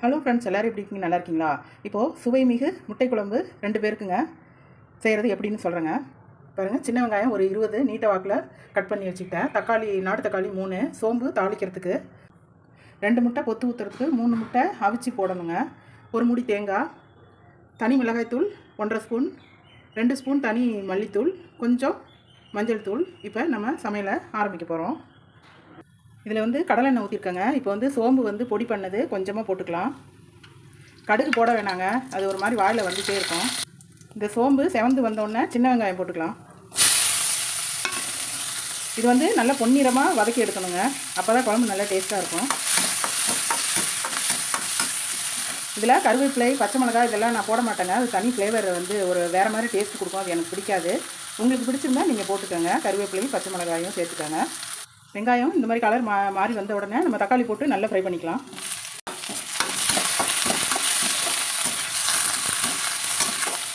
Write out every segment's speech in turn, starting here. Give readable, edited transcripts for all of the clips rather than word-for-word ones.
Hello friends, எல்லோரும் எப்படி இருக்கீங்க? நல்லா இருக்கீங்களா? இப்போது சுவைமிகு முட்டை குழம்பு 2 பேருக்குங்க செய்கிறது எப்படின்னு சொல்கிறேங்க. பாருங்கள், சின்ன வெங்காயம் ஒரு 20 நீட்ட வாக்கில் கட் பண்ணி வச்சுக்கிட்டேன். தக்காளி, நாட்டு தக்காளி 3, சோம்பு தாளிக்கிறதுக்கு, 2 முட்டை கொத்து ஊற்றுறதுக்கு, 3 முட்டை அவிச்சு போடணுங்க, 1 மூடி தேங்காய், தனி மிளகாய்த்தூள் 1.5 ஸ்பூன், 2 ஸ்பூன் தனி மல்லித்தூள், கொஞ்சம் மஞ்சள் தூள். இப்போ நம்ம சமையலை ஆரம்பிக்க போகிறோம். இதில் வந்து கடலெண்ணெய் ஊற்றிருக்கேங்க. இப்போ வந்து சோம்பு வந்து பொடி பண்ணது கொஞ்சமாக போட்டுக்கலாம். கடுகு போட வேணாங்க, அது ஒரு மாதிரி வாயில் வந்துகிட்டே இருக்கும். இந்த சோம்பு செவந்து வந்தோடனே சின்ன வெங்காயம் போட்டுக்கலாம். இது வந்து நல்லா பொன்னிறமாக வதக்கி எடுக்கணுங்க, அப்போ தான் குழம்பு நல்லா டேஸ்ட்டாக இருக்கும். இதில் கருவேப்பிலை, பச்சை மிளகாய் இதெல்லாம் நான் போட மாட்டேங்க. அது தனி ஃப்ளேவர் வந்து ஒரு வேறு மாதிரி டேஸ்ட் கொடுக்கும். அது எனக்கு பிடிக்காது. உங்களுக்கு பிடிச்சிருந்தா நீங்கள் போட்டுக்கோங்க. கருவேப்பிலையும் பச்சை மிளகாயும் சேர்த்துக்கோங்க. வெங்காயம் இந்த மாதிரி கலர் மாறி வந்த உடனே நம்ம தக்காளி போட்டு நல்லா ஃப்ரை பண்ணிக்கலாம்.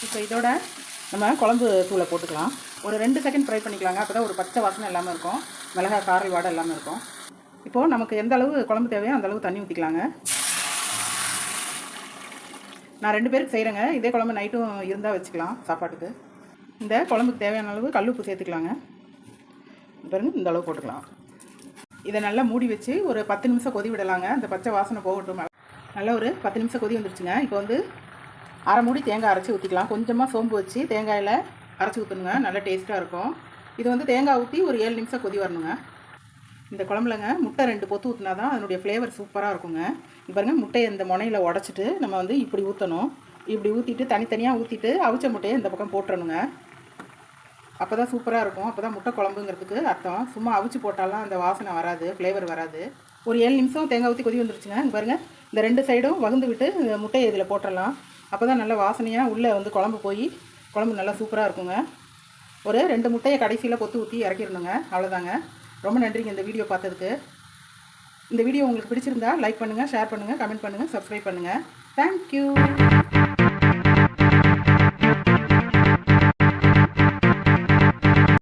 இப்போ இதோட நம்ம குழம்பு தூளை போட்டுக்கலாம். ஒரு 2 செகண்ட் ஃப்ரை பண்ணிக்கலாங்க. அப்போ தான் ஒரு பச்சை வாசனை இல்லாமல் இருக்கும், மிளகாய் காரல் வாடை இல்லாமல் இருக்கும். இப்போது நமக்கு எந்த அளவு குழம்பு தேவையோ அந்த அளவு தண்ணி ஊற்றிக்கலாங்க. நான் 2 பேருக்கு செய்கிறேங்க. இதே குழம்பு நைட்டும் இருந்தால் வச்சுக்கலாம் சாப்பாட்டுக்கு. இந்த குழம்புக்கு தேவையான அளவு கல் உப்பு சேர்த்துக்கலாங்க. பாருங்கள், இந்த அளவு போட்டுக்கலாம். இதை நல்லா மூடி வச்சு ஒரு 10 நிமிஷம் கொதி விடலாங்க. அந்த பச்சை வாசனை போகட்டும். நல்லா ஒரு 10 நிமிஷம் கொதி வந்துருச்சுங்க. இப்போ வந்து அரை மூடி தேங்காய் அரைச்சி ஊற்றிக்கலாம். கொஞ்சமாக சோம்பு வச்சு தேங்காயில் அரைச்சி ஊற்றணுங்க, நல்லா டேஸ்ட்டாக இருக்கும். இது வந்து தேங்காய் ஊற்றி ஒரு 7 நிமிஷம் கொதி வரணுங்க. இந்த குழம்புலங்க முட்டை 2 பொத்து ஊற்றினா தான் அதனுடைய ஃப்ளேவர் சூப்பராக இருக்குங்க. பாருங்கள், முட்டையை இந்த முனையில் உடச்சிட்டு நம்ம வந்து இப்படி ஊற்றணும். இப்படி ஊற்றிட்டு தனித்தனியாக ஊற்றிட்டு அவிச்ச முட்டையை இந்த பக்கம் போட்டுறணுங்க. அப்போ தான் சூப்பராக இருக்கும். அப்போ தான் முட்டை குழம்புங்கிறதுக்கு அர்த்தம். சும்மா அவிச்சு போட்டாலாம் அந்த வாசனை வராது, ஃப்ளேவர் வராது. ஒரு 7 நிமிஷம் தேங்காய் ஊற்றி கொதி வந்துருச்சுங்க. பாருங்கள், இந்த 2 சைடும் வகுந்து விட்டு இந்த முட்டையை இதில் போட்டுடலாம். அப்போ தான் நல்லா வாசனையாக உள்ளே வந்து குழம்பு போய் குழம்பு நல்லா சூப்பராக இருக்குங்க. ஒரு 2 முட்டையை கடைசியில் கொத்து ஊற்றி இறக்கிடணுங்க. அவ்வளோதாங்க. ரொம்ப நன்றிங்க இந்த வீடியோ பார்த்ததுக்கு. இந்த வீடியோ உங்களுக்கு பிடிச்சிருந்தா லைக் பண்ணுங்கள், ஷேர் பண்ணுங்கள், கமெண்ட் பண்ணுங்கள், சப்ஸ்கிரைப் பண்ணுங்கள். தேங்க்யூ.